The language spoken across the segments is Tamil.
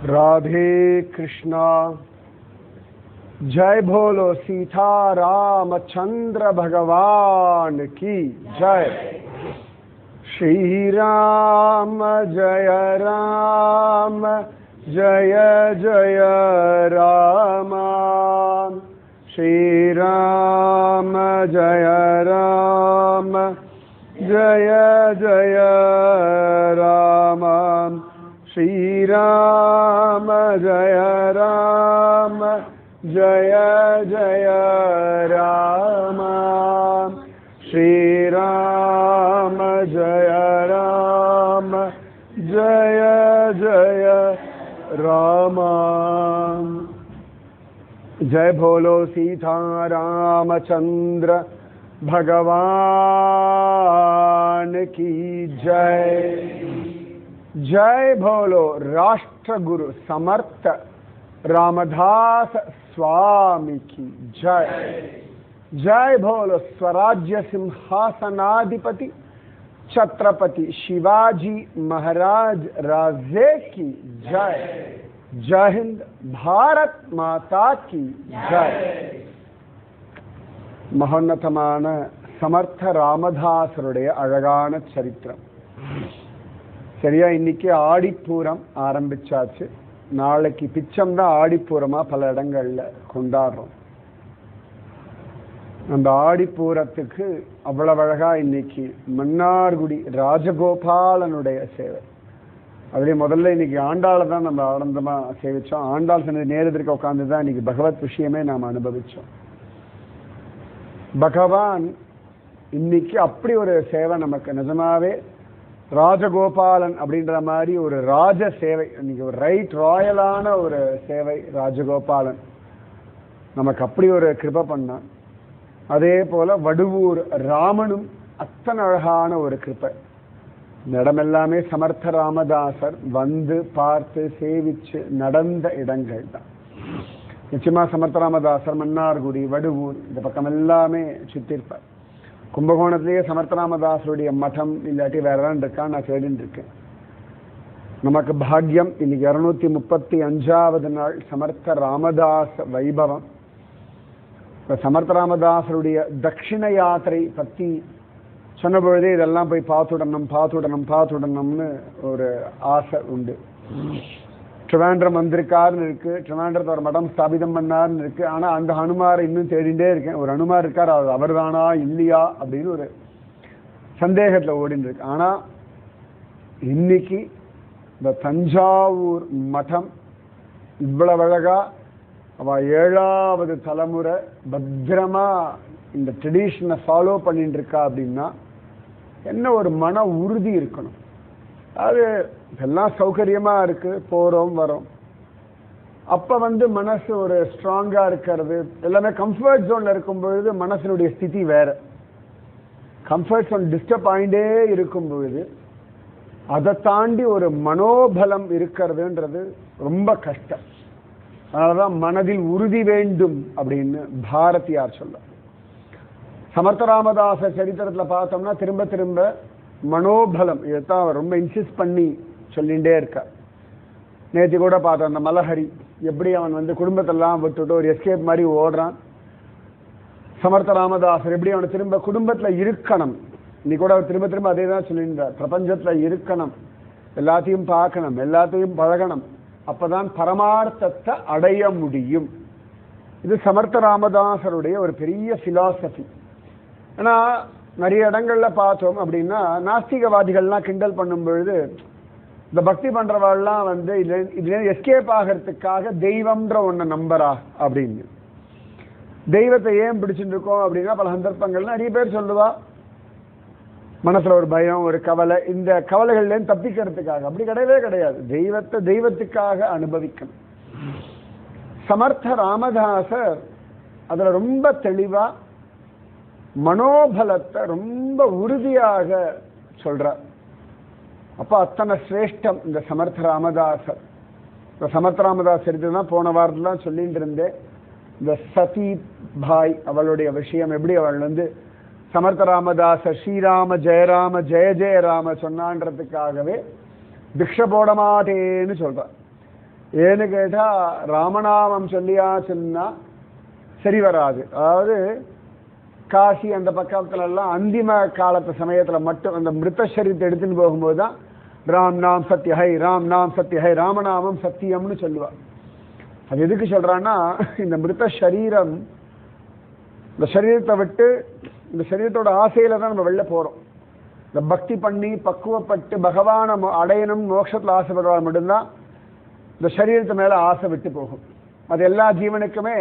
राधे कृष्णा। जय बोलो सीता रामचंद्र भगवान की जय। श्री राम जय राम जय जय राम। श्री राम जय राम जय जय राम। श्री राम जय राम जय जय राम। श्री राम जय राम जय जय राम। जय बोलो सीता रामचंद्र भगवान की जय। जय बोलो राष्ट्रगुरु समर्थ रामदास स्वामी की जय। जय बोलो स्वराज्य सिंहासनाधिपति छत्रपति शिवाजी महाराज राजे की जय। जय हिंद। भारत माता की जय। மகோன்னதமான சமர்த்த ராமதாசருடைய அழகான சரித்திரம். சரியா, இன்னைக்கு ஆடிப்பூரம் ஆரம்பிச்சாச்சு. நாளைக்கு பிச்சம் தான் ஆடிப்பூரமா பல இடங்கள்ல கொண்டாடுறோம். அந்த ஆடிப்பூரத்துக்கு அவ்வளவு அழகா இன்னைக்கு மன்னார்குடி ராஜகோபாலனுடைய சேவை. அதுலேயே முதல்ல இன்னைக்கு ஆண்டாளை தான் நம்ம ஆனந்தமா சேவிச்சோம். ஆண்டாள் சொன்னது நேரத்திற்கு உட்காந்து தான் இன்னைக்கு பகவத் விஷயமே நாம் அனுபவிச்சோம். பகவான் இன்னைக்கு அப்படி ஒரு சேவை நமக்கு நிஜமாவே ராஜகோபாலன் அப்படின்ற மாதிரி ஒரு ராஜ சேவை. இன்னைக்கு ஒரு ரைட் ராயலான ஒரு சேவை ராஜகோபாலன் நமக்கு அப்படி ஒரு கிருபை பண்ணான். அதே போல வடுவூர் ராமனும் அத்தனை அழகான ஒரு கிருபை. இந்த இடமெல்லாமே சமர்த்த ராமதாசர் வந்து பார்த்து சேவிச்சு நடந்த இடங்கள் தான். நிச்சயமா சமர்த்த ராமதாசர் மன்னார்குடி வடுவூர் இந்த பக்கம் எல்லாமே சுத்திருப்பார். கும்பகோணத்திலேயே சமர்த்த ராமதாசருடைய மடம் இல்லாட்டி வேற ஏதாவது இருக்கான்னு நான் தேடிட்டு இருக்கேன். நமக்கு பாக்யம். இன்னைக்கு 235வது நாள் சமர்த்த ராமதாஸ் வைபவம். சமர்த்த ராமதாசருடைய தட்சிண யாத்திரை பத்தி சொன்ன பொழுதே இதெல்லாம் போய் பார்த்துடணும்னு ஒரு ஆசை உண்டு. ட்ரிவாண்ட்ரம் வந்திருக்காருன்னு இருக்கு, ட்ரிவாண்ட்ரத்தை ஒரு மடம் ஸ்தாபிதம் பண்ணாருன்னு இருக்கு. ஆனா அந்த ஹனுமாரை இன்னும் தேடிண்டே இருக்கேன். ஒரு ஹனுமார் இருக்கார், அது அவர் தானா இல்லையா அப்படின்னு ஒரு சந்தேகத்துல ஓடின்னு இருக்கு. ஆனா இன்னைக்கு இந்த தஞ்சாவூர் மடம் இவ்வளவு அழகா அவ 7வது தலைமுறை பத்திரமா இந்த ட்ரெடிஷனை ஃபாலோ பண்ணிட்டு இருக்கா அப்படின்னா என்ன ஒரு மன உறுதி இருக்கணும். அது எல்லாம் சௌகரியமா இருக்கு, போறோம் வரோம். அப்ப மனசு ஒரு ஸ்ட்ராங்கா இருக்கிறது எல்லாமே கம்ஃபர்ட் ஜோன்ல இருக்கும் பொழுது மனசனுடைய ஸ்திதி வேற. கம்ஃபர்ட் ஜோன் டிஸ்டர்ப் ஆகிட்டே இருக்கும் பொழுது அதை தாண்டி ஒரு மனோபலம் இருக்கிறதுன்றது ரொம்ப கஷ்டம். அதனாலதான் மனதில் உறுதி வேண்டும் அப்படின்னு பாரதியார் சொல்ல. சமர்த்த ராமதாச சரித்திரத்துல பார்த்தோம்னா திரும்ப திரும்ப மனோபலம் இதைத்தான் அவர் ரொம்ப இன்சிஸ்ட் பண்ணி சொல்லிகிட்டே இருக்கார். நேற்று கூட பார்த்தோம் அந்த மலஹரி எப்படி அவன் குடும்பத்தெல்லாம் விட்டுட்டு ஒரு எஸ்கேப் மாதிரி ஓடுறான். சமர்த்த ராமதாசர் எப்படி அவனை திரும்ப குடும்பத்துல இருக்கணும். இன்னைக்கு கூட அவர் திரும்ப திரும்ப அதே தான் சொல்லியிருந்தார். பிரபஞ்சத்துல இருக்கணும், எல்லாத்தையும் பார்க்கணும், எல்லாத்தையும் பழகணும், அப்பதான் பரமார்த்தத்தை அடைய முடியும். இது சமர்த்த ராமதாசருடைய ஒரு பெரிய பிலாசபி. ஏன்னா நிறைய இடங்கள்ல பார்த்தோம் அப்படின்னா நாஸ்திகவாதிகள்லாம் கிண்டல் பண்ணும் பொழுது இந்த பக்தி பண்றவாள்லாம் இதுல எஸ்கேப் ஆகிறதுக்காக தெய்வம்ன்ற ஒண்ணு நம்பரா அப்படின்னு. தெய்வத்தை ஏன் பிடிச்சுட்டு இருக்கோம் அப்படின்னா பல சந்தர்ப்பங்கள்ல நிறைய பேர் சொல்லுவா மனசுல ஒரு பயம், ஒரு கவலை, இந்த கவலைகள்லேருந்து தப்பிக்கிறதுக்காக. அப்படி கிடையவே கிடையாது. தெய்வத்தை தெய்வத்துக்காக அனுபவிக்கணும். சமர்த்த ராமதாசர் அதுல ரொம்ப தெளிவா மனோபலத்தை ரொம்ப உறுதியாக சொல்றார். அப்ப அத்தனை சிரேஷ்டம் இந்த சமர்த்த ராமதாசர். இந்த சமர்த்த ராமதாஸ் சரிதான் போன வாரத்துலாம் சொல்லிட்டு இருந்தேன். இந்த சதி பாய் அவளுடைய விஷயம் எப்படி அவள் சமர்த்த ராமதாச ஸ்ரீராம ஜெயராம ஜெய ஜெய ராம சொன்னான்றதுக்காகவே திக்ஷ போட மாட்டேன்னு சொல்றான். ஏன்னு கேட்டா ராமநாமம் சொல்லியாச்சுன்னா சரி வராது. அதாவது காசி அந்த பக்கத்துல எல்லாம் அந்திம காலத்து சமயத்துல மட்டும் அந்த மிருத சரீரத்தை எடுத்துன்னு போகும்போது தான் ராம் நாம் சத்யஹை, ராம் நாம் சத்யஹை, ராமநாமம் சத்தியம்னு சொல்லுவா. அது எதுக்கு சொல்றான்னா, இந்த மிருத சரீரம், இந்த சரீரத்தை விட்டு இந்த சரீரத்தோட ஆசையில தான் நம்ம வெளில போறோம். இந்த பக்தி பண்ணி பக்குவப்பட்டு பகவானை அடையணும் மோட்சத்துல ஆசைப்படுறவா மட்டும்தான் இந்த சரீரத்து மேல ஆசை விட்டு போகும். அது எல்லா ஜீவனுக்குமே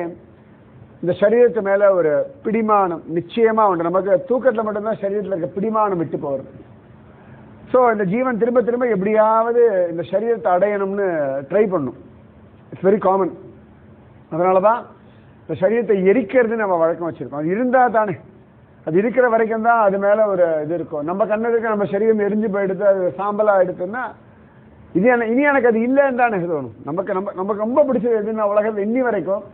இந்த சரீரத்து மேல ஒரு பிடிமானம் நிச்சயமா உண்டு. நமக்கு தூக்கத்துல மட்டும்தான் சரீரத்துல இருக்க பிடிமானம் விட்டு போகிறது. ஸோ இந்த ஜீவன் திரும்ப திரும்ப எப்படியாவது இந்த சரீரத்தை அடையணும்னு ட்ரை பண்ணும். It's very common. அதனால தான் இந்த சரீரத்தை எரிக்கிறது நம்ம வழக்கம் வச்சிருக்கோம். அது இருந்தால் தானே, அது இருக்கிற வரைக்கும் தான் அது மேலே ஒரு இது இருக்கும். நம்ம கண்ணதுக்கு நம்ம சரீரம் எரிஞ்சு போயிடுது, அது சாம்பலாக எடுத்துன்னா இனி எனக்கு அது இல்லைன்னு தானே தோணும். நமக்கு ரொம்ப பிடிச்சது எதுன்னா உலகத்தில் இன்னி வரைக்கும்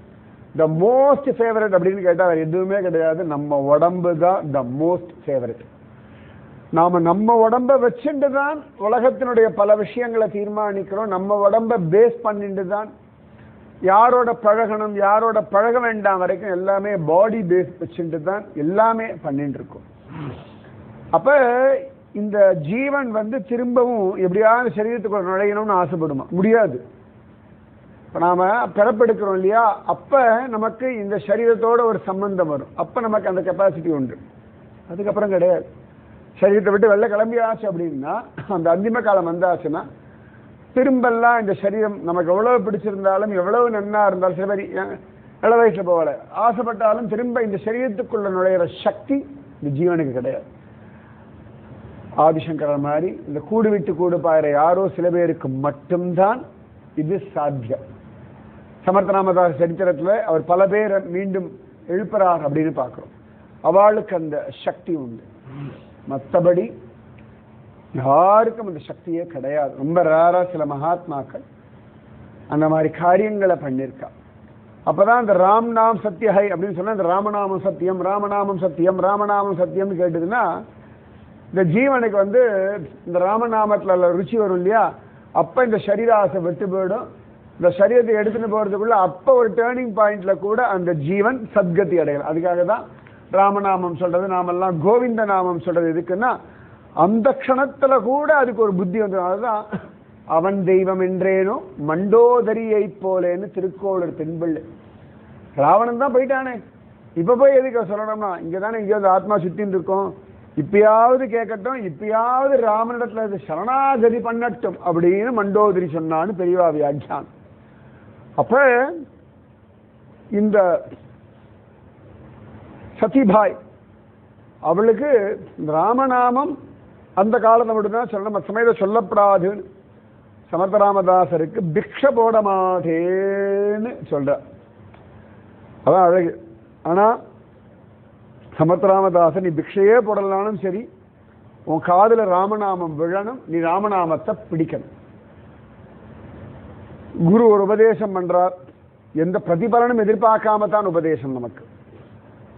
த மோஸ்ட் ஃபேவரட் அப்படின்னு கேட்டால் வேறு எதுவுமே கிடையாது. நம்ம உடம்பு தான் த மோஸ்ட் ஃபேவரட். நம்ம உடம்ப வச்சுட்டு தான் உலகத்தினுடைய பல விஷயங்களை தீர்மானிக்கிறோம். நம்ம உடம்ப பேஸ் பண்ணிட்டு தான் யாரோட பழகணும் யாரோட பழக வேண்டாம் வரைக்கும் எல்லாமே பாடி பேஸ் வச்சுட்டு தான் எல்லாமே பண்ணிட்டு இருக்கோம். அப்ப இந்த ஜீவன் திரும்பவும் எப்படியாவது சரீரத்துக்குள்ள நுழையணும்னு ஆசைப்படுமா? முடியாது. இப்ப நாம பிறப்பெடுக்கிறோம் இல்லையா, அப்ப நமக்கு இந்த சரீரத்தோட ஒரு சம்பந்தம் வரும். அப்ப நமக்கு அந்த கெப்பாசிட்டி உண்டு. அதுக்கப்புறம் கிடையாது. சரீரத்தை விட்டு வெளில கிளம்பியாச்சு அப்படின்னா, அந்த அந்திம காலம் வந்தாச்சுன்னா திரும்பெல்லாம் இந்த சரீரம் நமக்கு எவ்வளவு பிடிச்சிருந்தாலும் எவ்வளவு நன்னா இருந்தாலும், சில பேர் இள வயசுல போகல ஆசைப்பட்டாலும் திரும்ப இந்த சரீரத்துக்குள்ள நுழையிற சக்தி இந்த ஜீவனுக்கு கிடையாது. ஆதிசங்கரர் மாதிரி இந்த கூடு விட்டு கூடு பாயிற யாரோ சில பேருக்கு மட்டும்தான் இது சாத்தியம். சமர்த்தராமதாஸ் சரித்திரத்துல அவர் பல பேரை மீண்டும் எழுப்புறார் அப்படின்னு பார்க்கிறோம். அவளுக்கு அந்த சக்தி உண்டு. மற்றபடி யாருக்கும் அந்த சக்தியே கிடையாது. ரொம்ப ரேரா சில மகாத்மாக்கள் அந்த மாதிரி காரியங்களை பண்ணியிருக்கா. அப்பதான் இந்த ராம் நாம் சத்யஹை அப்படின்னு சொன்னா இந்த ராமநாமம் சத்தியம், ராமநாமம் சத்தியம், ராமநாமம் சத்தியம்னு கேட்டதுன்னா இந்த ஜீவனுக்கு இந்த ராமநாமத்துல ருச்சி வரும் இல்லையா, அப்ப இந்த சரீராசை விட்டு போயிடும். இந்த சரீரத்தை எடுத்துட்டு போறதுக்குள்ள அப்ப ஒரு டேர்னிங் பாயிண்ட்ல கூட அந்த ஜீவன் சத்கதி அடையலாம். அதுக்காக தான் ராமநாமம் சொல்றது, நாமெல்லாம் கோவிந்த நாமம் சொல்றது எதுக்குன்னா அந்த க்ஷணத்துல கூட அதுக்கு ஒரு புத்தி வந்துடும். அதுதான் அவன் தெய்வம் என்றேனோ மண்டோதரியை போலேன்னு திருக்கோளூர் தென்பிள்ளை. ராவணன் தான் போயிட்டானே, இப்ப போய் எதுக்கு சொல்லணும்னா இங்கதானே இங்கே ஆத்மா சுத்தின்னு இருக்கோம், இப்பயாவது கேட்கட்டும், இப்பயாவது ராமனிடத்துல சரணாகதி பண்ணட்டும் அப்படின்னு மண்டோதரி சொன்னான்னு பெரியவா வியாக்கியானம். அப்ப இந்த சதிபாய் அவளுக்கு ராமநாமம் அந்த காலத்தை மட்டும்தான் சொல்லணும், சமயத்தை சொல்லப்படாதுன்னு சமர்த்தராமதாசருக்கு பிக்ஷ போட மாட்டேன்னு சொல்ற. அதான் அழகு. ஆனா சமர்த்தராமதாசர் நீ பிக்ஷையே போடலானும் சரி, உன் காதுல ராமநாமம் விழணும், நீ ராமநாமத்தை பிடிக்கணும். குரு ஒரு உபதேசம் பண்றார், எந்த பிரதிபலனும் எதிர்பார்க்காம தான் உபதேசம் நமக்கு.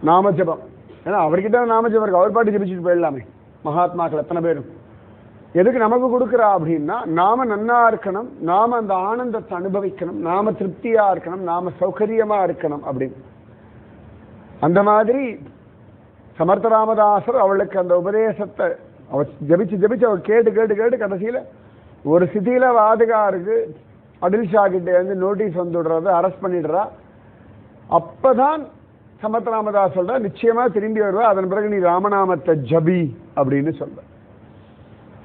நாமஜபம், ஏன்னா அவர்கிட்ட நாமஜபம் இருக்கு, அவர் பாட்டு ஜபிச்சுட்டு போயிடலாமே. மகாத்மாக்கள் எத்தனை பேரும் எதுக்கு நமக்கு கொடுக்குறா அப்படின்னா நாம நன்னா இருக்கணும், நாம அந்த ஆனந்தத்தை அனுபவிக்கணும், நாம திருப்தியா இருக்கணும், நாம சௌகரியமா இருக்கணும் அப்படின்னு. அந்த மாதிரி சமர்த்தராமதாசர் அவளுக்கு அந்த உபதேசத்தை அவள் ஜபிச்சு ஜபிச்சு அவள் கேட்டு கேட்டு கேட்டு கடைசியில ஒரு சிதியில வாதுகாருக்கு அடில் ஷா கிட்ட நோட்டீஸ் வந்துடுறது, அரெஸ்ட் பண்ணிடுறா. அப்பதான் சமர்த்தராமதாஸ் சொல்ற நிச்சயமா திரும்பி வருவா, அதன் பிறகு நீ ராமநாமத்தை ஜபி அப்படின்னு சொல்ற.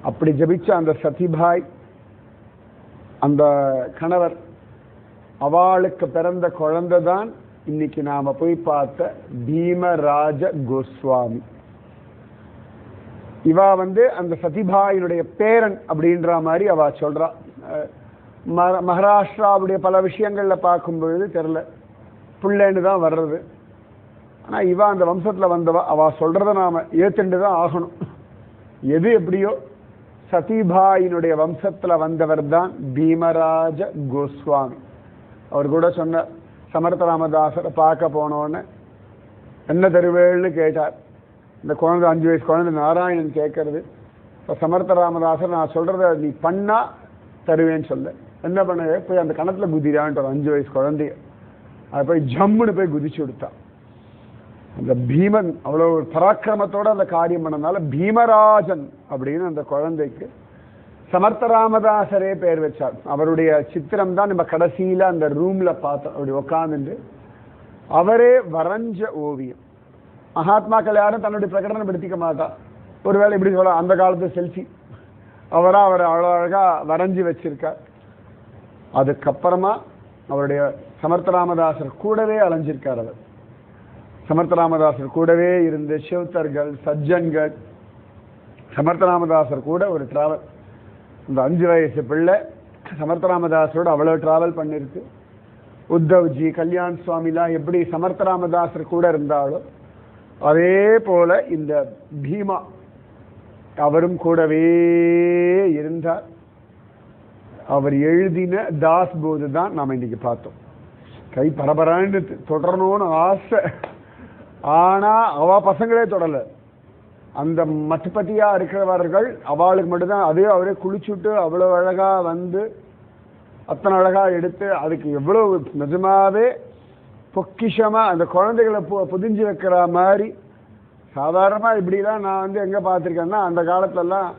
அப்படி ஜபிச்ச அந்த சதிபாய், அந்த கணவர், அவளுக்கு பிறந்த குழந்தை தான் இன்னைக்கு நாம போய் பார்த்த பீமராஜ கோஸ்வாமி. இவா அந்த சதிபாயினுடைய பேரன் அப்படின்ற மாதிரி அவ சொல்றா. மகாராஷ்டிராவுடைய பல விஷயங்கள்ல பார்க்கும் பொழுது தெரியல, பிள்ளைன்னு தான் வர்றது. ஆனா இவா அந்த வம்சத்துல வந்தவா, அவ சொல்றத நாம ஏத்துண்டு தான் ஆகணும். எது எப்படியோ சதிபாயினுடைய வம்சத்துல வந்தவர் தான் பீமராஜ கோஸ்வாமி. அவர் கூட சொன்ன சமர்த்தராமதாசரை பார்க்க போனோன்னு என்ன தருவேன்னு கேட்டார். இந்த குழந்தை 5 வயசு குழந்தை நாராயணன் கேட்கறது. இப்போ சமர்த்தராமதாசர் நான் சொல்றத நீ பண்ணா தருவேன்னு சொல்ல, என்ன பண்ண போய் அந்த கணத்துல குதிரான்ட்டு ஒரு 5 வயசு குழந்தைய அதை போய் ஜம்முன்னு போய் குதிச்சு கொடுத்தான். அந்த பீமன் அவ்வளவு ஒரு பராக்கிரமத்தோட அந்த காரியம் பண்ணனால பீமராஜன் அப்படின்னு அந்த குழந்தைக்கு சமர்த்த ராமதாசரே பேர் வச்சார். அவருடைய சித்திரம் தான் நம்ம கடைசியில அந்த ரூம்ல பார்த்தோம். அப்படி உட்காந்துட்டு அவரே வரைஞ்ச ஓவியம். மகாத்மாக்கள் யாரும் தன்னுடைய பிரகடனம் படுத்திக்க மாட்டா. ஒருவேளை இப்படி சொல்ல அந்த காலத்து செல்ஃபி அவர் அவ்வளோ அழகா வரைஞ்சி வச்சிருக்கார். அதுக்கப்புறமா அவருடைய சமர்த்த ராமதாசர் கூடவே அலைஞ்சிருக்கார். அவர் சமர்த்த ராமதாசர் கூடவே இருந்து சிவத்தர்கள் சஜ்ஜன்கள் சமர்த்த ராமதாசர் கூட ஒரு டிராவல். இந்த 5 வயசு பிள்ளை சமர்த்த ராமதாசரோட அவ்வளோ டிராவல் பண்ணிருக்கு. உத்தவ்ஜி கல்யாண் சுவாமிலாம் எப்படி சமர்த்த ராமதாசர் கூட இருந்தாலோ அதே போல இந்த பீமா அவரும் கூடவே இருந்தார். அவர் எழுதின தாஸ் போது தான் நாம் இன்னைக்கு பார்த்தோம். கை பரபரான்னு தொடரணும்னு ஆசை. ஆனா அவ பசங்களே தொடல. அந்த மட்டுப்பட்டியா இருக்கிறவர்கள் அவளுக்கு மட்டும்தான் அதே அவரே குளிச்சுட்டு அவ்வளவு அழகா வந்து அத்தனை அழகா எடுத்து அதுக்கு எவ்வளவு நிஜமாவே பொக்கிஷமா அந்த குழந்தைகளை புதிஞ்சு வைக்கிற மாதிரி. சாதாரணமா இப்படிலாம் நான் வந்து எங்க பார்த்துருக்கேன்னா அந்த காலத்துலலாம்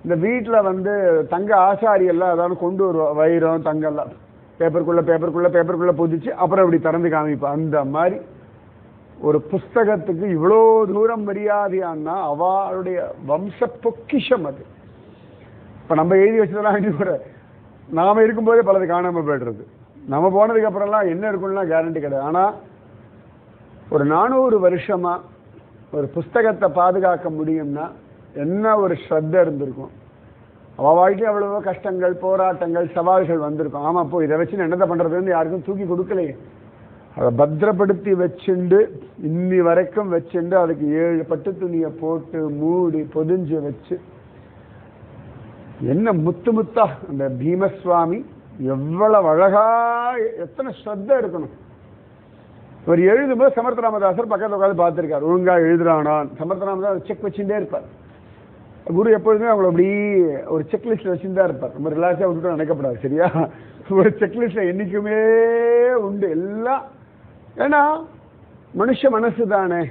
இந்த வீட்டில் வந்து தங்க ஆசாரி எல்லாம் அதாவது கொண்டு வருவோம். வைரம் தங்கெல்லாம் பேப்பருக்குள்ள புதிச்சு அப்புறம் இப்படி திறந்து காமிப்போம். அந்த மாதிரி ஒரு புஸ்தகத்துக்கு இவ்வளோ தூரம் மரியாதையானா அவளுடைய வம்ச பொக்கிஷம் அது. இப்போ நம்ம எழுதி வச்சதெல்லாம் கூட நாம இருக்கும்போதே பலது காணாமல் போய்டுறது. நம்ம போனதுக்கு அப்புறம்லாம் என்ன இருக்குன்னா கேரண்டி கிடையாது. ஆனால் ஒரு 400 வருஷமா ஒரு புஸ்தகத்தை பாதுகாக்க முடியும்னா என்ன ஒரு ஸ்ரத்த இருந்திருக்கும். அவள் வாழ்க்கையில் அவ்வளவோ கஷ்டங்கள் போராட்டங்கள் சவால்கள் வந்திருக்கும். ஆமாம், அப்போ இதை வச்சு என்னத்தை பண்ணுறதுன்னு யாருக்கும் தூக்கி கொடுக்கலையே. அதை பத்திரப்படுத்தி வச்சுண்டு இன்னி வரைக்கும் வச்சுண்டு அதுக்கு 7 பட்டு துணியை போட்டு மூடி பொதிஞ்சு வச்சு என்ன முத்து முத்தா அந்த பீமசுவாமி எவ்வளவு அழகா எத்தனை ஸ்ரத்த இருக்கணும். இவர் எழுதும்போது சமர்த்த ராமதாசர் பக்கத்தில் உட்காந்து பார்த்துருக்காரு. ஒழுங்கா எழுதுறானான் சமர்த்த ராமதாசர் செக் வச்சுட்டே இருப்பார். குரு எப்பொழுதுமே அவங்களை அப்படி ஒரு செக்லிஸ்ட் வச்சுட்டு தான் இருப்பார். ரொம்ப ரிலாக்ஸாக விட்டுட்டு நினைக்கப்படாது. சரியா? ஒரு செக்லிஸ்ட்ல என்னைக்குமே உண்டு எல்லாம். ஏன்னா மனுஷ மனசு தானே,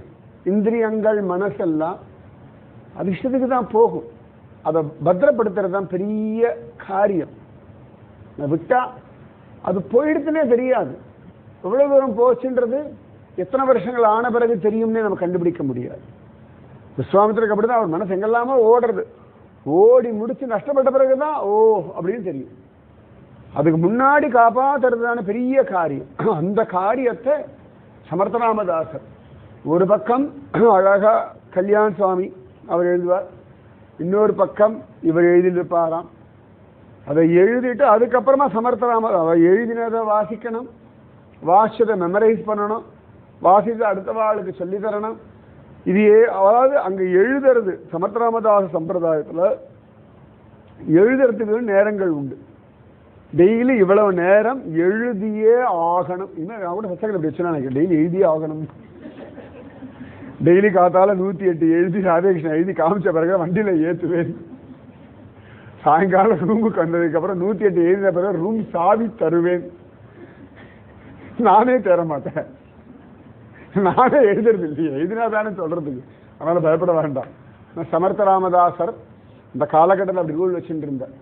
இந்திரியங்கள் மனசெல்லாம் அது இஷ்டத்துக்கு தான் போகும். அதை பத்திரப்படுத்துறது தான் பெரிய காரியம். விட்டா அது போயிடுச்சுன்னே தெரியாது. எவ்வளவு தூரம் போச்சுன்றது எத்தனை வருஷங்கள் ஆன பிறகு தெரியும்னே நம்ம கண்டுபிடிக்க முடியாது. விஸ்வாமித்திரருக்கு அப்படிதான் அவர் மனசு எங்கெல்லாமோ ஓடுறது. ஓடி முடிச்சு நஷ்டப்பட்ட பிறகுதான் ஓ அப்படின்னு தெரியும். அதுக்கு முன்னாடி காப்பாத்துறதுதான பெரிய காரியம். அந்த காரியத்தை சமர்த்த ராமதாசர் ஒரு பக்கம் அழகா கல்யாண் சுவாமி அவர் எழுதுவார், இன்னொரு பக்கம் இவர் எழுதியிருப்பாராம். அதை எழுதிட்டு அதுக்கப்புறமா சமர்த்த அவர் எழுதினதை வாசிக்கணும், வாசிச்சதை மெமரைஸ் பண்ணணும், வாசித்து அடுத்த வாளுக்கு சொல்லி தரணும். இது அதாவது அங்க எழுதுறது சமர்த்த ராமதாச சம்பிரதாயத்துல எழுதுறதுக்கு நேரங்கள் உண்டு. டெய்லி இவ்வளவு நேரம் எழுதியே ஆகணும். இன்னும் கூட சச்சங்கள் அப்படி வச்சுனா எனக்கு டெய்லி எழுதியே ஆகணும். டெய்லி காத்தால 108 எழுதி ராதேகிருஷ்ணன் எழுதி காமிச்ச பிறகு வண்டியில ஏற்றுவேன். சாயங்காலம் ரூமுக்கு வந்ததுக்கு அப்புறம் 108 எழுதின பிறகு ரூம் சாவி தருவேன். நானே தேர மாட்டேன், நானே எழுதுறது இல்லையே, எழுதினாதானே சொல்றதுக்கு. அதனால பயப்பட வேண்டாம். சமர்த்த ராமதாசர் இந்த காலகட்டத்தில் அப்படி ரூல் வச்சுட்டு இருந்தார்.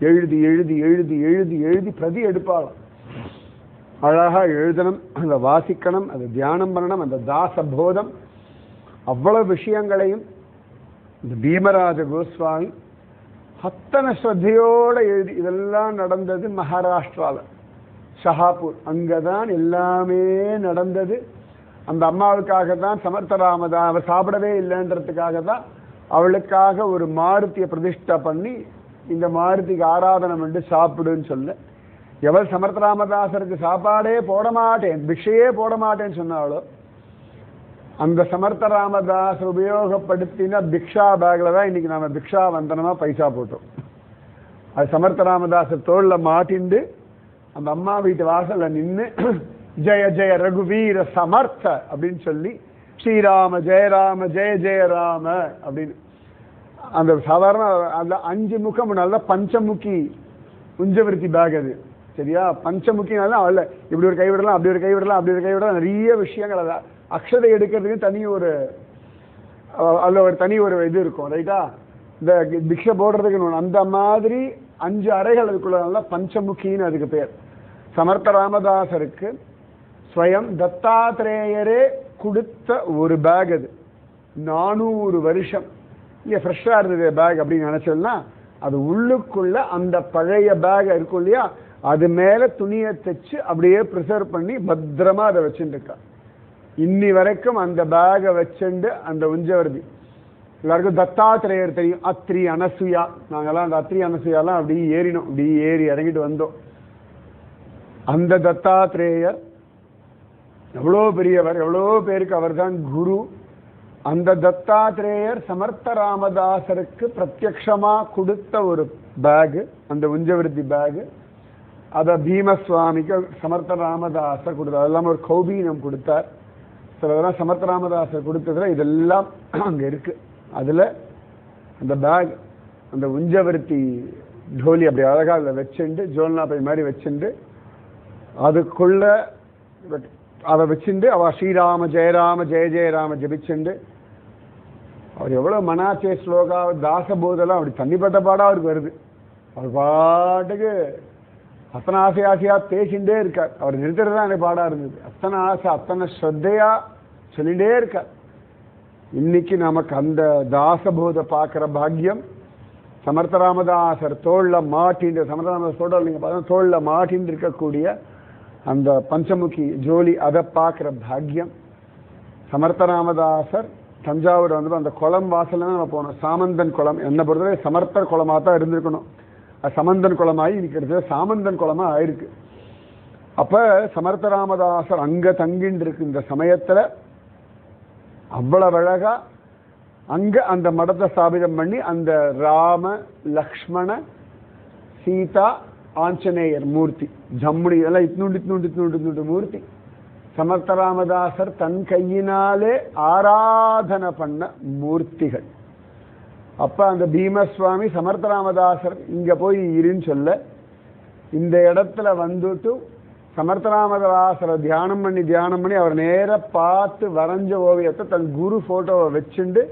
எழுதி எழுதி எழுதி எழுதி எழுதி பிரதி எடுப்பாளாம். அழகா எழுதணும், அதை வாசிக்கணும், அதை தியானம் பண்ணணும். அந்த தாச போதம் அவ்வளவு விஷயங்களையும் இந்த பீமராஜ கோஸ்வாமி அத்தனை ஸ்ரத்தையோட எழுதி. இதெல்லாம் நடந்தது மகாராஷ்டிரால ஷஹாப்பூர். அங்கதான் எல்லாமே நடந்தது. அந்த அம்மாவுக்காக தான் சமர்த்த ராமதாஸ் அவர் சாப்பிடவே இல்லைன்றதுக்காக தான் அவளுக்காக ஒரு மாருதியை பிரதிஷ்டை பண்ணி இந்த மாருதிக்கு ஆராதனை பண்ணி சாப்பிடுன்னு சொல்ல, எவள் சமர்த்த ராமதாசருக்கு சாப்பாடே போட மாட்டேன் பிக்ஷையே போட மாட்டேன்னு சொன்னாலோ அந்த சமர்த்த ராமதாஸ் உபயோகப்படுத்தின பிக்ஷா பேக்ல தான் இன்னைக்கு நாம பிக்ஷா வந்தனமா பைசா போட்டோம். அது சமர்த்த ராமதாசர் தோல்ல மாட்டிண்டு அந்த அம்மா வீட்டு வாசல்ல நின்று ஜெய ஜெய ரகுவீர சமர்த்த அப்படின்னு சொல்லி ஸ்ரீராம ஜெயராம ஜெய ஜெயராம அப்படின்னு அந்த சாதாரண அந்த 5 முகம் நல்ல பஞ்சமுகி உஞ்சவிருத்தி பேக் அது. சரியா? பஞ்சமுக்கினால அல்ல, இப்படி ஒரு கைவிடலாம், அப்படி ஒரு கைவிடலாம், அப்படி ஒரு கைவிடலாம், நிறைய விஷயங்கள். அத அக்ஷதை எடுக்கிறதுக்கு தனி ஒரு அல்ல ஒரு தனி ஒரு இது இருக்கும். ரைட்டா? இந்த பிக்ஷை போடுறதுக்கு அந்த மாதிரி 5 அறைகள் அதுக்குள்ள பஞ்சமுக்கின்னு அதுக்கு பேர். சமர்த்த ராமதாசருக்கு ஸ்வயம் தத்தாத்திரேயரே கொடுத்த ஒரு பேக் அது. 400 வருஷம் இல்லையா ஃப்ரெஷ்ஷாக இருந்தது பேக் அப்படின்னு நினைச்சோம்னா, அது உள்ளுக்குள்ள அந்த பழைய பேக் இருக்கும் இல்லையா, அது மேல துணியை தைச்சு அப்படியே ப்ரிசர்வ் பண்ணி பத்திரமா அதை வச்சுட்டு இருக்கா. இன்னி வரைக்கும் அந்த பேகை வச்சுண்டு அந்த உஞ்சவர்தி எல்லாருக்கும் தத்தாத்திரேயர் தெரியும். அத்ரி அனசுயா, நாங்கெல்லாம் அந்த அத்ரி அனசுயாலாம் அப்படி ஏறினோம், அப்படி ஏறி இறங்கிட்டு வந்தோம். அந்த தத்தாத்திரேயர் எவ்வளோ பெரியவர், எவ்வளோ பேருக்கு அவர் தான் குரு. அந்த தத்தாத்திரேயர் சமர்த்த ராமதாசருக்கு பிரத்யக்ஷமா கொடுத்த ஒரு பேகு, அந்த உஞ்சவிருத்தி பேகு. அதை பீமசுவாமிக்கு சமர்த்த ராமதாசர் கொடுத்தார். அதெல்லாம் ஒரு கௌபீனம் கொடுத்தார். சிலதெல்லாம் சமர்த்த ராமதாசர் கொடுத்ததுல இதெல்லாம் அங்க இருக்கு. அதுல அந்த பேக், அந்த உஞ்சவிருத்தி டோலி அப்படி அழகா அதில் வச்சுண்டு, ஜோல்னா பை மாதிரி வச்சுண்டு, அதுக்குள்ள அதை வச்சுண்டு அவ ஸ்ரீராம ஜெயராம ஜெய ஜெயராம ஜபிச்சுண்டு, அவர் எவ்வளவு மனாச்சே ஸ்லோகா தாசபோதெல்லாம் அப்படி தண்ணிப்பட்ட பாடா அவருக்கு வருது. அவர் பாட்டுக்கு அத்தனை ஆசையா பேசிகிட்டே இருக்கார். அவர் நிறுத்துறது தான் எனக்கு பாடா இருந்தது. அத்தனை ஆசை, அத்தனை ஸ்ரத்தையா சொல்லிகிட்டே இருக்கார். இன்னைக்கு நமக்கு அந்த தாசபோத பார்க்குற பாக்கியம் சமர்த்த ராமதாசர் தோல்ல மாட்டின்ற, சமர்த்த ராமதாசர் தோட்டல் நீங்கள் பார்த்தா தோல்ல மாட்டின்னு இருக்கக்கூடிய அந்த பஞ்சமுகி ஜோலி, அதை பார்க்குற பாக்கியம். சமர்த்த ராமதாசர் தஞ்சாவூர் வந்து அந்த குளம் வாசல்ல நம்ம போனோம். சாமந்தன் குளம் என்னை பொறுத்தவரை சமர்த்தர் குளமாக தான் இருந்திருக்கணும். அது சமந்தன் குளமாகி இருக்கிறது சாமந்தன் குளமாக ஆயிருக்கு. அப்போ சமர்த்த ராமதாசர் அங்கே தங்கின்னு இருக்கு. இந்த சமயத்தில் அவ்வளவு அழகா அங்கே அந்த மடத்தை ஸ்தாபிதம் பண்ணி அந்த ராம லக்ஷ்மண சீதா ஆஞ்சநேயர் மூர்த்தி ஜம்முடி எல்லாம் இத்னூண்டு மூர்த்தி சமர்த்த ராமதாசர் தன் கையினாலே ஆராதனை பண்ண மூர்த்திகள். அப்ப அந்த பீமசுவாமி சமர்த்த ராமதாசர் இங்க போய் இருன்னு சொல்ல, இந்த இடத்துல வந்துட்டு சமர்த்த ராமதாசரை தியானம் பண்ணி அவர் நேர பார்த்து வரைஞ்ச ஓவியத்தை தன் குரு போட்டோவை வச்சுண்டு,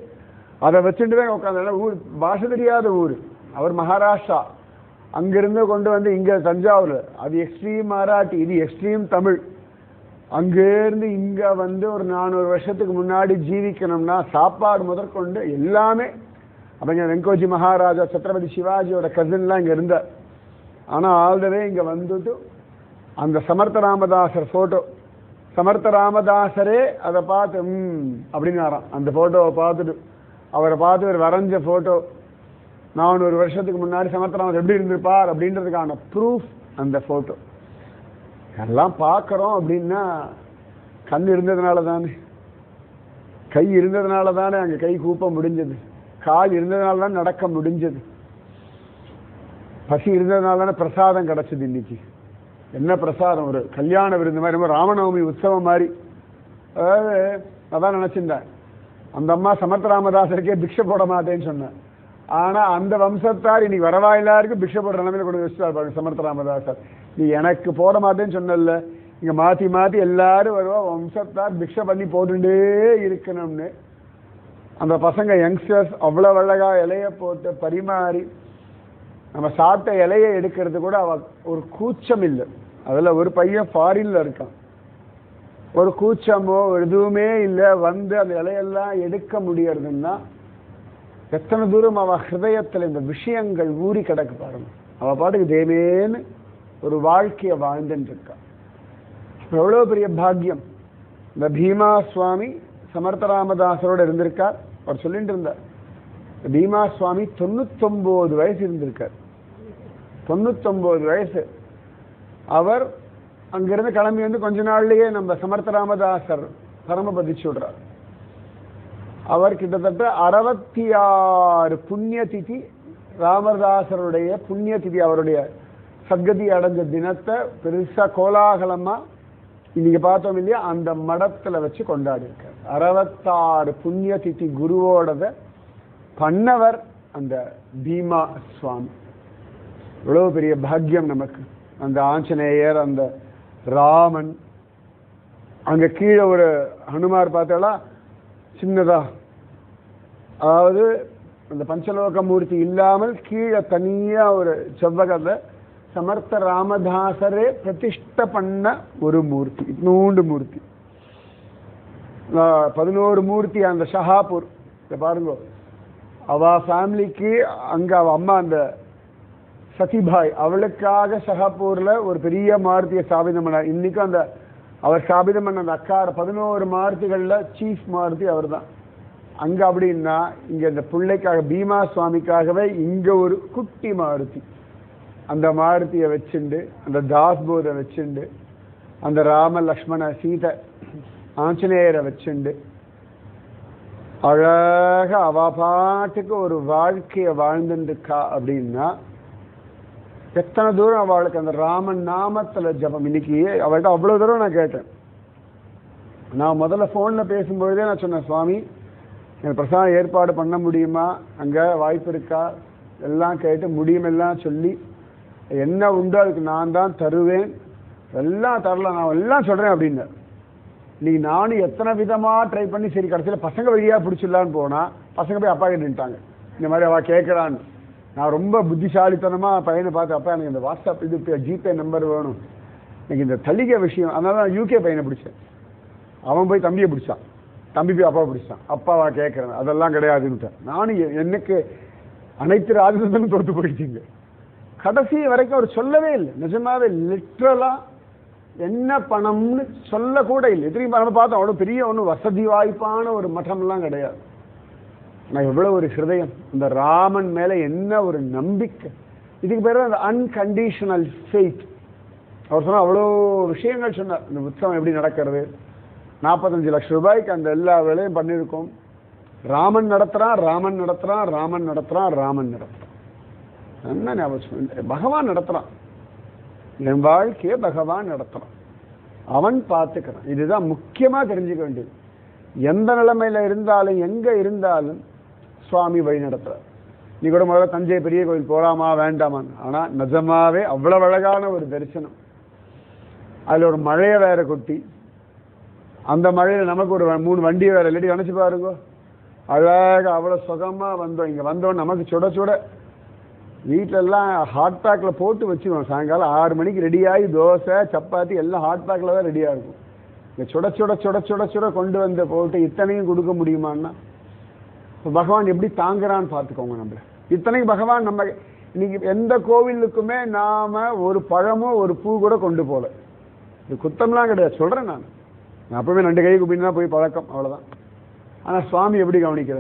அதை வச்சுட்டு தான் உட்காந்து. ஊர் பாஷை தெரியாத ஊர், அவர் மகாராஷ்டிரா, அங்கிருந்து கொண்டு வந்து இங்க தஞ்சாவூர், அது எக்ஸ்ட்ரீம் மராட்டி, இது எக்ஸ்ட்ரீம் தமிழ். அங்கேருந்து இங்க வந்து ஒரு 400 வருஷத்துக்கு முன்னாடி ஜீவிக்கணும்னா சாப்பாடு முதற்கொண்டு எல்லாமே. அப்ப இங்க வெங்கோஜி மகாராஜா சத்ரபதி சிவாஜியோட கசின்லாம் இங்க இருந்தார். ஆனா ஆல்தவே இங்க வந்துட்டு அந்த சமர்த்த ராமதாசர் போட்டோ, சமர்த்த ராமதாசரே அதை பார்த்து அப்படின்னாராம். அந்த போட்டோவை பார்த்துட்டு அவரை பார்த்து ஒரு வரைஞ்ச போட்டோ 400 வருஷத்துக்கு முன்னாடி சமர்த்த ராமதாசர் எப்படி இருந்திருப்பார் அப்படின்றதுக்கான ப்ரூஃப் அந்த போட்டோ. எல்லாம் பார்க்குறோம் அப்படின்னா கண் இருந்ததுனால தானே, கை இருந்ததுனால தானே அங்கே கை கூப்ப முடிஞ்சது, கால் இருந்ததுனால தான் நடக்க முடிஞ்சது, பசி இருந்ததுனால தானே பிரசாதம் கிடைச்சது. இன்னைக்கு என்ன பிரசாதம், ஒரு கல்யாண விருந்து மாதிரி, ராமநவமி உற்சவம் மாதிரி. அதாவது அதான் நினச்சிருந்தேன், அந்த அம்மா சமர்த்த ராமதாசருக்கே பிக்ஷை போட மாட்டேன்னு சொன்னேன். ஆனால் அந்த வம்சத்தார் இன்னைக்கு வரவா எல்லாருக்கும் பிக்ஷை போடுற நிலைமையில கொண்டு வச்சுட்டார் சமர்த்த ராமதாசர். நீ எனக்கு போட மாட்டேன்னு சொன்னல, இங்கே மாற்றி மாற்றி எல்லாரும் வருவா, வம்சத்தார் பிக்ஷை பண்ணி போட்டுட்டே இருக்கணும்னு. அந்த பசங்க யங்ஸ்டர்ஸ் அவ்வளோ அழகா இலையை போட்டு பரிமாறி, நம்ம சாப்பிட்ட இலையை எடுக்கிறது கூட ஒரு கூச்சம் இல்லை. அதில் ஒரு பையன் ஃபாரின்ல இருக்கான், ஒரு கூச்சமோ எதுவுமே இல்லை, வந்து அந்த இலையெல்லாம் எடுக்க முடியறதுன்னா எத்தனை தூரம் அவ ஹிருதயத்தில் இந்த விஷயங்கள் ஊறி கிடக்கு பாருங்க. அவ பாட்டுக்கு தேவேன்னு ஒரு வாழ்க்கையை வாழ்ந்துட்டு இருக்கா. எவ்வளோ பெரிய பாக்கியம். இந்த பீமா சுவாமி சமர்த்த ராமதாசரோடு இருந்திருக்கார். அவர் சொல்லிட்டு இருந்தார், பீமா சுவாமி 99 வயசு இருந்திருக்கார். 99 வயசு. அவர் அங்கிருந்து கிளம்பி வந்து கொஞ்ச நாள்லயே நம்ம சமர்த்த ராமதாசர் பரமபதிச்சு விடுறார். அவர் கிட்டத்தட்ட 66 புண்ணிய திதி, ராமதாசருடைய புண்ணிய திதி, அவருடைய சத்கதி அடைஞ்ச தினத்தை பெருசா கோலாகலமா இன்னைக்கு பார்த்தோம் இல்லையா, அந்த மடத்துல வச்சு கொண்டாடி இருக்கார். 66 புண்ணிய திதி குருவோடத பண்ணவர் அந்த பீமா சுவாமி. எவ்வளவு பெரிய பாக்கியம் நமக்கு. அந்த ஆஞ்சநேயர், அந்த ராமன், அங்க கீழே ஒரு ஹனுமார் பார்த்தாலா சின்னதா, அதாவது அந்த பஞ்சலோக மூர்த்தி இல்லாமல் கீழே தனியா ஒரு செவ்வகத்தை சமர்த்த ராமதாசரே பிரதிஷ்ட பண்ண ஒரு மூர்த்தி, நூண்டு மூர்த்தி. 11 மூர்த்தி அந்த ஷஹாப்பூர் பாருங்க. அவ ஃபேமிலிக்கு அங்க அவ அம்மா அந்த சதிபாய் அவளுக்காக ஷஹாப்பூர்ல ஒரு பெரிய மாருதியை ஸ்தாபிதம் பண்ணார். இன்னைக்கும் அந்த அவர் ஸ்தாபிதம் பண்ண அந்த அக்கார 11 மாருதிகள்ல சீஃப் மாருதி அவர் தான். அங்க அப்படின்னா இங்க இந்த பிள்ளைக்காக பீமா சுவாமிக்காகவே இங்க ஒரு குட்டி மாருதி, அந்த மாருதியை வச்சுண்டு அந்த தாஸ்போதை வச்சுண்டு அந்த ராம லக்ஷ்மண சீதை ஆஞ்சநேயரை வச்சுண்டு அழக அவ பாட்டுக்கு ஒரு வாழ்க்கையை வாழ்ந்துருக்கா. அப்படின்னா எத்தனை தூரம் அவளுக்கு அந்த ராமன் நாமத்துல ஜபம். இன்னைக்கு அவள்கிட்ட அவ்வளவு தூரம் நான் கேட்டேன். நான் முதல்ல போன்ல பேசும்பொழுதே நான் சொன்னேன், சுவாமி எனக்கு பிரசாதம் ஏற்பாடு பண்ண முடியுமா, அங்க வாய்ப்பு இருக்கா, எல்லாம் கேட்டு முடியுமெல்லாம் சொல்லி என்ன உண்டோ அதுக்கு நான் தான் தருவேன், எல்லாம் தரலாம், நான் எல்லாம் சொல்றேன் அப்படின்னு. இன்னைக்கு நானும் எத்தனை விதமா ட்ரை பண்ணி சரி கடைசியில் பசங்க வழியா பிடிச்சிடலான்னு போனா பசங்க போய் அப்பா கிட்ட நின்ட்டாங்க. இந்த மாதிரி அவ கேட்கறான்னு. நான் ரொம்ப புத்திசாலித்தனமா பையனை பார்த்து, அப்பா எனக்கு இந்த வாட்ஸ்அப் இது ஜிபே நம்பர் வேணும், எனக்கு இந்த தளிகை விஷயம், அதனால நான் யூகே பையனை பிடிச்சேன். அவன் போய் தம்பியை பிடிச்சான், தம்பி போய் அப்பா பிடிச்சான். அப்பாவா கேட்கறேன், அதெல்லாம் கிடையாதுன்னு நானும் எனக்கு அனைத்து ராஜதந்திரமும் தோத்து போயிடுச்சிங்க. கடைசி வரைக்கும் அவர் சொல்லவே இல்லை. நிஜமாவே லிட்ரலா என்ன பணம்னு சொல்லக்கூட இல்லை. எத்தனையும் நம்ம பார்த்தோம், அவ்வளோ பெரிய ஒன்றும் வசதி வாய்ப்பான ஒரு மட்டம்லாம் கிடையாது. நான் எவ்வளவு ஒரு ஹிருதயம், இந்த ராமன் மேல என்ன ஒரு நம்பிக்கை. இதுக்கு பேர் அந்த அன்கண்டிஷனல் ஃபெய்த். அவர் சொன்னார், அவ்வளோ விஷயங்கள் சொன்னார். இந்த உற்சவம் எப்படி நடக்கிறது, 45 லட்சம் ரூபாய்க்கு அந்த எல்லா வேலையும் பண்ணியிருக்கோம். ராமன் நடத்துறான், ராமன் நடத்துறான், ராமன் நடத்துறான், ராமன் நடத்துறான். என்ன ஞாபகம், பகவான் நடத்துறான். என் வாழ்க்கையை பகவான் நடத்துறான், அவன் பார்த்துக்கிறான். இதுதான் முக்கியமா தெரிஞ்சுக்க வேண்டியது. எந்த நிலைமையில இருந்தாலும் எங்க இருந்தாலும் சுவாமி வழி நடத்துறார். நீ கூட முதல்ல தஞ்சை பெரிய கோயில் போலாமா வேண்டாமான்னு, ஆனா நிஜமாவே அவ்வளவு அழகான ஒரு தரிசனம். அதுல ஒரு மழையை வேற கொட்டி, அந்த மழையில நமக்கு ஒரு 3 வண்டி வேற இல்லாட்டி நினைச்சு பாருங்க. அழகாக அவ்வளவு சுகமா வந்தோம். இங்க வந்தோம், நமக்கு சுட சுட வீட்டில எல்லாம் ஹாட் பேக்ல போட்டு வச்சுருவோம். சாயங்காலம் 6 மணிக்கு ரெடியாகி தோசை சப்பாத்தி எல்லாம் ஹாட் பேக்ல தான் ரெடியா இருக்கும். இங்க சுட சுட சுட சுட சுட கொண்டு வந்த போட்டு இத்தனையும் கொடுக்க முடியுமான்னா பகவான் எப்படி தாங்குறான்னு பார்த்துக்கோங்க. நம்மள இத்தனைக்கு பகவான் நம்ம இன்னைக்கு எந்த கோவிலுக்குமே நாம ஒரு பழமோ ஒரு பூ கூட கொண்டு போல. இது குத்தம்லாம் கிடையாது, சொல்றேன் நான். அப்பவே 2 கை குப்பின்னு தான் போய் பழக்கம், அவ்வளவுதான். ஆனா சுவாமி எப்படி கவனிக்கிற,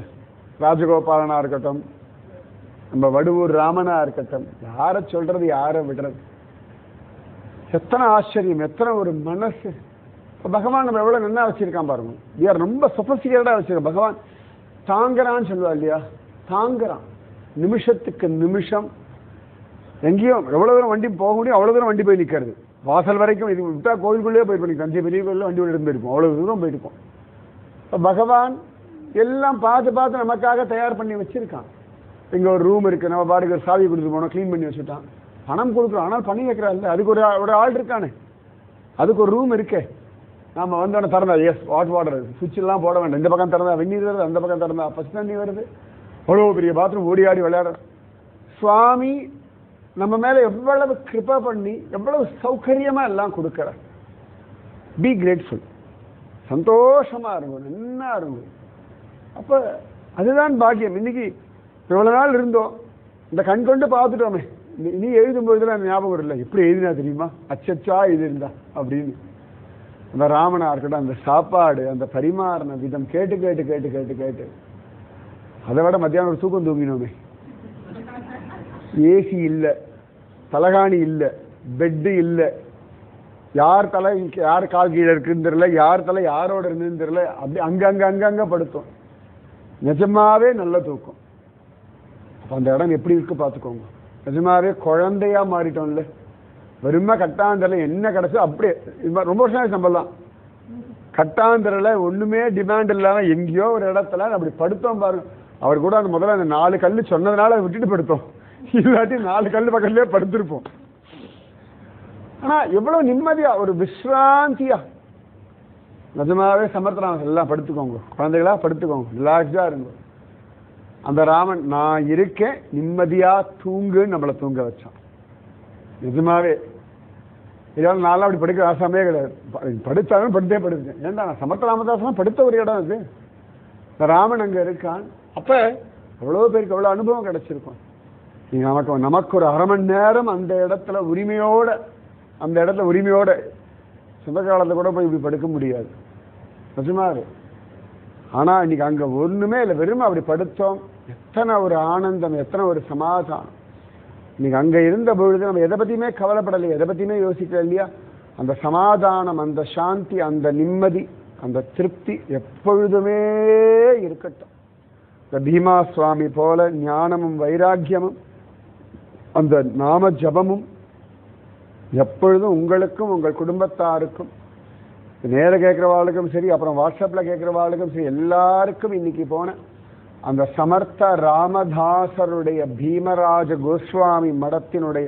ராஜகோபாலனா இருக்கட்டும், நம்ம வடுவூர் ராமனா இருக்கட்டும், யாரை சொல்றது யாரை விடுறது, எத்தனை ஆச்சரியம், எத்தனை ஒரு மனசு. பகவான் நம்ம எவ்வளவு நல்லா வச்சிருக்கான் பாருங்க. யார் ரொம்ப சொபஸ்டிகேட்டடா வச்சிருக்க. பகவான் தாங்குறான்னு சொல்லுவா இல்லையா, தாங்குறான். நிமிஷத்துக்கு நிமிஷம் எங்கேயும் எவ்வளவு தூரம் வண்டி போக முடியும் அவ்வளவு தூரம் வண்டி போய் நிற்கிறது. வாசல் வரைக்கும் இது விட்டா கோவிலுக்குள்ளேயே போயிருப்போம். தஞ்சை பெரிய கோயிலில் வண்டி எடுத்து போயிருப்போம், அவ்வளவு தூரம் போயிருப்போம். பகவான் எல்லாம் பார்த்து பார்த்து நமக்காக தயார் பண்ணி வச்சிருக்கான். இங்க ஒரு ரூம் இருக்கு, நம்ம பாட்டுக்கு ஒரு சாவி கொடுத்து போனோம், கிளீன் பண்ணி வச்சுட்டான். பணம் கொடுக்குறோம், ஆனால் பண்ணி வைக்கிறா இல்லை. அதுக்கு ஒரு ஆள் இருக்கானே, அதுக்கு ஒரு ரூம் இருக்கே. நாம வந்தோடனே திறந்தா எஸ் வாட்டர் சுவிட்ச் எல்லாம் போட வேண்டாம். இந்த பக்கம் திறந்தா வெந்நீர் வருது, அந்த பக்கம் திறந்தா பச்சை தண்ணி வருது. அவ்வளோ பெரிய பாத்ரூம், ஓடி ஆடி விளையாடுற சுவாமி நம்ம மேல எவ்வளவு கிருபா பண்ணி எவ்வளவு சௌகரியமா எல்லாம் கொடுக்கிற. பி கிரேட்ஃபுல், சந்தோஷமா இருக்கும், நல்லா இருக்கும். அப்ப அதுதான் பாக்கியம். இன்னைக்கு எவ்வளவு நாள் இருந்தோம், இந்த கண் கொண்டு பார்த்துட்டோமே. இனி எழுதும்போதுல ஞாபகம் இல்லை, எப்படி எழுதினா தெரியுமா, அச்சச்சா எழுதிருந்தா அப்படின்னு. அந்த ராமனா இருக்கட்டும், அந்த சாப்பாடு, அந்த பரிமாறின விதம் கேட்டு கேட்டு கேட்டு கேட்டு கேட்டு அதை விட மத்தியானம் ஒரு தூக்கம் தூங்கினோமே. ஏசி இல்லை, தலகாணி இல்லை, பெட்டு இல்லை, யார் தலை யார் கால் கீழே இருக்குன்னு தெரியல, யார் தலை யாரோட இருந்துன்னு தெரியல. அப்படி அங்கங்க படுத்தோம். நிஜமாவே நல்ல தூக்கம். அப்போ அந்த இடம் எப்படி இருக்கு பார்த்துக்கோங்க. நிஜமாவே குழந்தையா மாறிட்டோம்ல. வெறுமை கட்டாந்தரல என்ன கிடைச்சோ அப்படியே. ரொம்ப வருஷம் சம்பளம் கட்டாந்தரல ஒண்ணுமே டிமாண்ட் இல்லாம எங்கேயோ ஒரு இடத்துல அப்படி படுத்தோம் பாருங்க. அவர் கூட அந்த முதல்ல அந்த 4 கல்லு சொன்னதுனால விட்டுட்டு படுத்தோம். இல்லாட்டி 4 கல் பக்கத்துலயே படுத்திருப்போம். ஆனா எவ்வளவு நிம்மதியா ஒரு விஸ்ராந்தியா. நிஜமாவே சமர்த்தராமன் எல்லாம் படுத்துக்கோங்க, குழந்தைகளா படுத்துக்கோங்க, ரிலாக்ஸா இருங்க. அந்த ராமன் நான் இருக்கேன் நிம்மதியா தூங்குன்னு நம்மளை தூங்க வச்சான். நிஜமாவே இதெல்லாம் நான்லாம் அப்படி படுக்கிற ஆசாமே கிடையாது. படுத்தாலும் படுத்தே படுத்தேன். ஏன்டா நான் சமர்த்த ராமதாசன் படுத்த ஒரு இடம் அது. இந்த ராமன் அங்க இருக்கான். அப்ப எவ்வளவு பேருக்கு எவ்வளவு அனுபவம் கிடைச்சிருக்கும். நீங்க நமக்கு ஒரு 1/2 மணி நேரம் அந்த இடத்துல உரிமையோட சொந்த காலத்துல கூட போய் இப்படி படுக்க முடியாது நிஜமாவே. ஆனா இன்னைக்கு அங்க ஒண்ணுமே இல்லை, வெறும் அப்படி படுத்தோம். எத்தனை ஒரு ஆனந்தம், எத்தனை ஒரு சமாதானம். இன்னைக்கு அங்க இருந்த பொழுது நம்ம எதை பத்தியுமே கவலைப்படலையே, எதை பத்தியுமே யோசிக்கல இல்லையா. அந்த சமாதானம், அந்த சாந்தி, அந்த நிம்மதி, அந்த திருப்தி எப்பொழுதுமே இருக்கட்டும். இந்த பீமா சுவாமி போல ஞானமும் வைராக்கியமும் அந்த நாம ஜபமும் எப்பொழுதும் உங்களுக்கும் உங்கள் குடும்பத்தாருக்கும், நேர கேட்கிறவாளுக்கும் சரி, அப்புறம் வாட்ஸ்அப்ல கேட்கிறவாளுக்கும் சரி, எல்லாருக்கும் இன்னைக்கு போன அந்த சமர்த்த ராமதாசருடைய பீமராஜ கோஸ்வாமி மடத்தினுடைய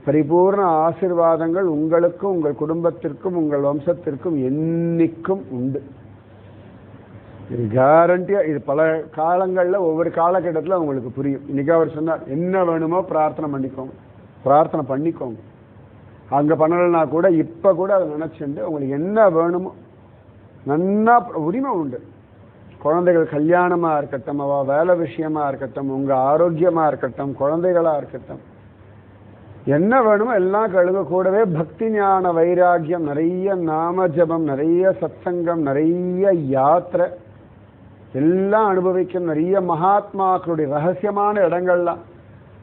பரிபூர்ண ஆசீர்வாதங்கள் உங்களுக்கும் உங்கள் குடும்பத்திற்கும் உங்கள் வம்சத்திற்கும் என்னைக்கும் உண்டு. இது கேரண்டியா. இது பல காலங்கள்ல ஒவ்வொரு காலகட்டத்தில் உங்களுக்கு புரியும். இன்னைக்கு அவர் சொன்னார், என்ன வேணுமோ பிரார்த்தனை பண்ணிக்கோங்க. அங்க பண்ணலைன்னா கூட இப்ப கூட அதை நினைச்சுண்டு உங்களுக்கு என்ன வேணுமோ நன்னா உரிமை உண்டு. குழந்தைகள் கல்யாணமா இருக்கட்டும், வேலை விஷயமா இருக்கட்டும், உங்க ஆரோக்கியமா இருக்கட்டும், குழந்தைகளா இருக்கட்டும், என்ன வேணுமோ எல்லாம் கழுக. கூடவே பக்தி ஞான வைராக்கியம், நிறைய நாம ஜபம், நிறைய சத்சங்கம், நிறைய யாத்திரை எல்லாம் அனுபவிக்கும். நிறைய மகாத்மாக்களுடைய ரகசியமான இடங்கள்லாம்.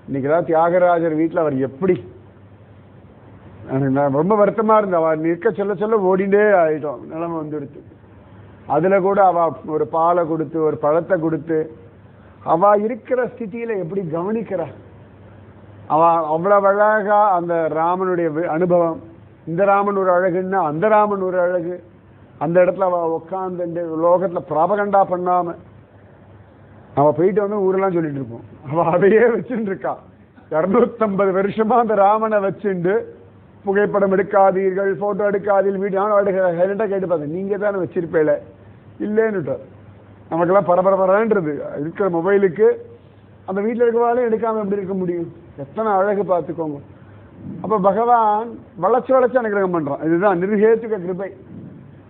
இன்னைக்குதான் தியாகராஜர் வீட்டில் அவர் எப்படி எனக்கு ரொம்ப வருத்தமா இருந்த, அவ நிற்க சொல்ல ஓடிண்டே ஆயிட்டோம், நிலைமை வந்துடுச்சு. அதுல கூட அவ ஒரு பாலை கொடுத்து ஒரு பழத்தை கொடுத்து அவ இருக்கிற ஸ்திதியில எப்படி கவனிக்கிறா. அவ அவ்வளவு அழகா அந்த ராமனுடைய அனுபவம். இந்த ராமன் ஒரு அழகுன்னா அந்த ராமன் ஒரு அழகு. அந்த இடத்துல அவ உட்காந்து லோகத்துல பிராபகண்டா பண்ணாம அவ போயிட்டு வந்து ஊரெல்லாம் சொல்லிட்டு இருப்போம். அவ அதையே வச்சுட்டு இருக்கா. 250 வருஷமா அந்த ராமனை வச்சுண்டு புகைப்படம் எடுக்காதீர்கள், போட்டோ எடுக்காதீர்கள், வீடியோ கேட்டு பார்த்தேன். நீங்க தானே வச்சிருப்பேல இல்லைன்னு. நமக்கெல்லாம் பரபரப்பரான்றது இருக்கிற மொபைலுக்கு. அந்த வீட்டில் இருக்கிறவாலே எடுக்காம எப்படி இருக்க முடியும்? எத்தனை அழகு பார்த்துக்கோங்க. அப்ப பகவான் வளைச்சு அனுகிரகம் பண்றான். இதுதான் நிர்ஹேத்துக கிருபை.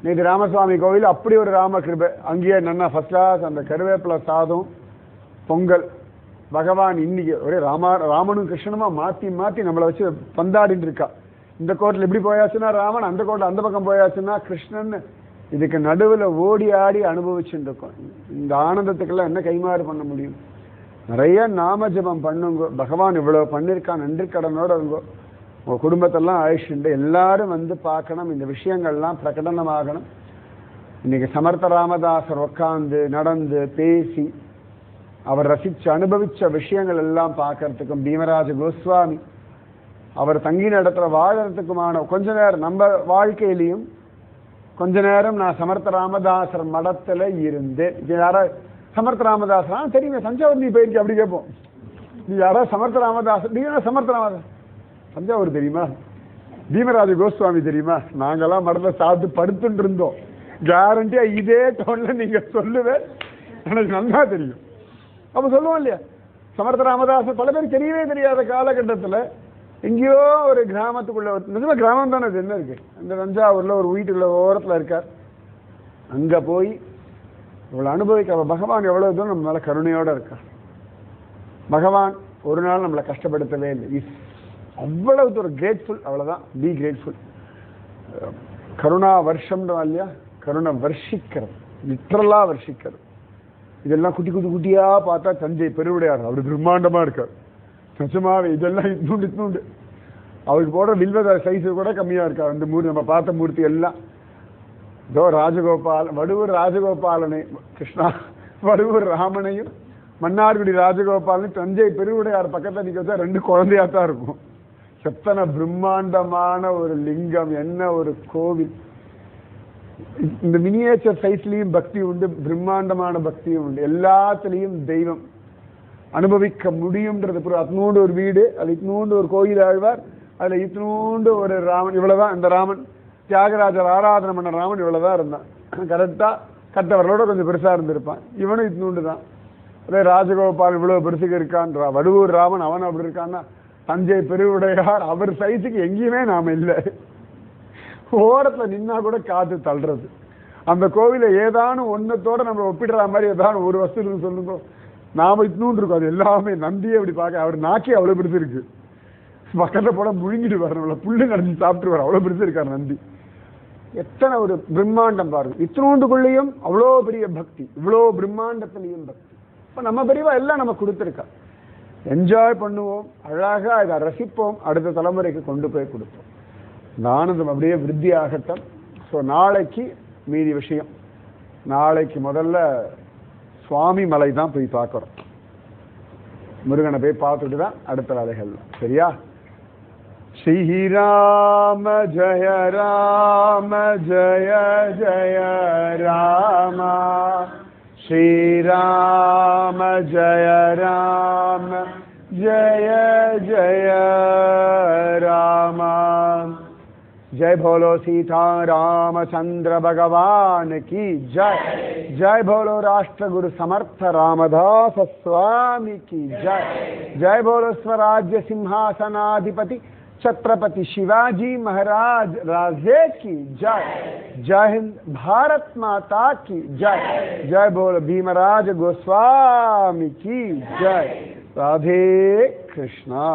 நேற்று ராமசுவாமி கோவில் அப்படி ஒரு ராம கிருபை. அங்கேயே நல்லா ஃபர்ஸ்ட் கிளாஸ் அந்த கருவேப்பிலை சாதம், பொங்கல். பகவான் இன்னைக்கு ஒரே ராமனும் கிருஷ்ணனுமா மாத்தி நம்மளை வச்சு பந்தாடிட்டு இருக்கா. இந்த கோட்டில் இப்படி போயாச்சுன்னா ராமன், அந்த கோட்டில் அந்த பக்கம் போயாச்சுன்னா கிருஷ்ணன். இதுக்கு நடுவில் ஓடி ஆடி அனுபவிச்சுட்டு இருக்கோம். இந்த ஆனந்தத்துக்கெல்லாம் என்ன கைமாறு பண்ண முடியும்? நிறைய நாம ஜபம் பண்ணுங்க. பகவான் இவ்வளவு பண்ணிருக்கான், நன்றி கடனோட இருங்கோ. உங்க குடும்பத்தெல்லாம் அழிச்சுண்டு எல்லாரும் வந்து பார்க்கணும். இந்த விஷயங்கள்லாம் பிரகடனமாகணும். இன்னைக்கு சமர்த்த ராமதாசர் உட்காந்து நடந்து பேசி அவர் ரசிச்சு அனுபவிச்ச விஷயங்கள் எல்லாம் பார்க்கறதுக்கும், பீமராஜ கோஸ்வாமி அவர் தங்கின இடத்துல வாழறதுக்குமான கொஞ்ச நேரம் நம்ம வாழ்க்கையிலையும் கொஞ்ச நேரம் நான் சமர்த்த ராமதாசர் மடத்துல இருந்தேன். யாரா சமர்த்த ராமதாசர் தெரியுமே, தஞ்சாவூர் நீ போயிருக்க அப்படி கேட்போம். நீ யாரா சமர்த்த ராமதாசர்? நீங்க சமர்த்த ராமதாசர் தஞ்சாவூர் தெரியுமா? பீமராஜ கோஸ்வாமி தெரியுமா? நாங்கெல்லாம் மடத்துல சாப்பிட்டு படுத்துட்டு இருந்தோம். கேரண்டியா இதே டோன்ல நீங்க சொல்லுவேன், எனக்கு நல்லா தெரியும். அப்ப சொல்லுவோம் இல்லையா, சமர்த்த ராமதாசர் பல பேர் தெரியவே தெரியாத காலகட்டத்தில் எங்கேயோ ஒரு கிராமத்துக்குள்ள, நிஜமா கிராமம் தானே, அது என்ன இருக்கு, அந்த தஞ்சாவூர்ல ஒரு வீட்டுக்குள்ள ஓரத்தில் இருக்கார். அங்க போய் இவ்வளவு அனுபவிக்க பகவான் எவ்வளவு தூரம் நம்ம மேல கருணையோட இருக்கார். பகவான் ஒரு நாள் நம்மளை கஷ்டப்படுத்தவே இல்லை. அவ்வளவு தூரம் கிரேட்ஃபுல். அவ்வளவுதான், பி கிரேட்ஃபுல். கருணா வருஷம் இல்லையா, கருணை வர்ஷிக்கிறது, லிட்டரலா வர்ஷிக்கிறது. இதெல்லாம் குட்டியா பார்த்தா தஞ்சை பெருவுடையார் அப்படி பிரம்மாண்டமா இருக்கார். நிஜமாவே இதெல்லாம் இத்துண்டு. அவருக்கு போடுற வில்வத சைஸ் கூட கம்மியா இருக்கா. அந்த மூர்த்தி நம்ம பார்த்த மூர்த்தி எல்லாம் இதோ வடுவூர் ராஜகோபாலனை கிருஷ்ணா, வடுவூர் ராமனையும் மன்னார்குடி ராஜகோபாலனையும் தஞ்சை பெருவுடையார் பக்கத்துல நிக்க வச்சா 2 குழந்தையாத்தான் இருக்கும். எத்தனை பிரம்மாண்டமான ஒரு லிங்கம், என்ன ஒரு கோவில். இந்த மினியேச்சர் சைஸ்லயும் பக்தி உண்டு, பிரம்மாண்டமான பக்தியும் உண்டு. எல்லாத்துலயும் தெய்வம். அனுபவிக்க முடியும்ன்றது அத்னூண்டு ஒரு வீடு, அது இத்னூண்டு ஒரு கோயில் ஆழ்வார், அதுல இத்னூண்டு ஒரு ராமன். இவ்வளவுதான் இந்த ராமன். தியாகராஜர் ஆராதனை பண்ண ராமன் இவ்வளவுதான் இருந்தான். கரெக்டா கட்டவர்களோட கொஞ்சம் பெருசா இருந்திருப்பான். இவனும் இத்னூண்டு தான். அதே ராஜகோபால் இவ்வளவு பெருசுக்கு இருக்கான்றா. வடுவூர் ராமன் அவன் அப்படி இருக்கான்னா, தஞ்சை பெருவுடையார் அவர் சைஸுக்கு எங்கேயுமே நாம இல்லை. ஓரத்துல நின்னா கூட காத்து தள்ளுறது. அந்த கோவில ஏதானும் ஒன்னத்தோட நம்ம ஒப்பிடுற மாதிரி ஏதானும் ஒரு வசதி சொல்லுங்க, நாம இட்னூண்டு இருக்கும். அது எல்லாமே நந்தியே அப்படி பார்க்க, அவர் நாக்கி அவ்வளவு பெருசு இருக்கு. பக்கத்துல போட முழுங்கிட்டு வரணும்ல, புல்லு நடந்து சாப்பிட்டு வர அவ்வளவு பெருசு இருக்காரு நந்தி. எத்தனை ஒரு பிரம்மாண்டம் பாருங்க. இத்தினூண்டுக்குள்ளேயும் அவ்வளோ பெரிய பக்தி, இவ்வளோ பிரம்மாண்டத்திலையும் பக்தி. இப்ப நம்ம பெரியவா எல்லாம் நம்ம கொடுத்துருக்கா. என்ஜாய் பண்ணுவோம், அழகா இதை ரசிப்போம், அடுத்த தலைமுறைக்கு கொண்டு போய் கொடுப்போம். இந்த ஆனந்தம் அப்படியே விருத்தி ஆகட்டும். ஸோ நாளைக்கு மீதி விஷயம். நாளைக்கு முதல்ல சுவாமி மலை தான் போய் பார்க்குறோம். முருகனை போய் பார்த்துட்டு தான் அடுத்த வேலைகள். சரியா? ஸ்ரீராம ஜய ராம ஜய ஜய ராம, ஸ்ரீராம ஜய ராம ஜய ஜய ராம. जय भोलो सीता रामचंद्र भगवान की जय. जय भोलो राष्ट्र गुरु समर्थ रामदास स्वामी की जय. जय भोलो स्वराज्य सिंहासनाधिपति छत्रपति शिवाजी महाराज राजे की जय. जय हिंद, भारत माता की जय. जय बोलो भीमराज गोस्वामी की जय. राधे कृष्णा.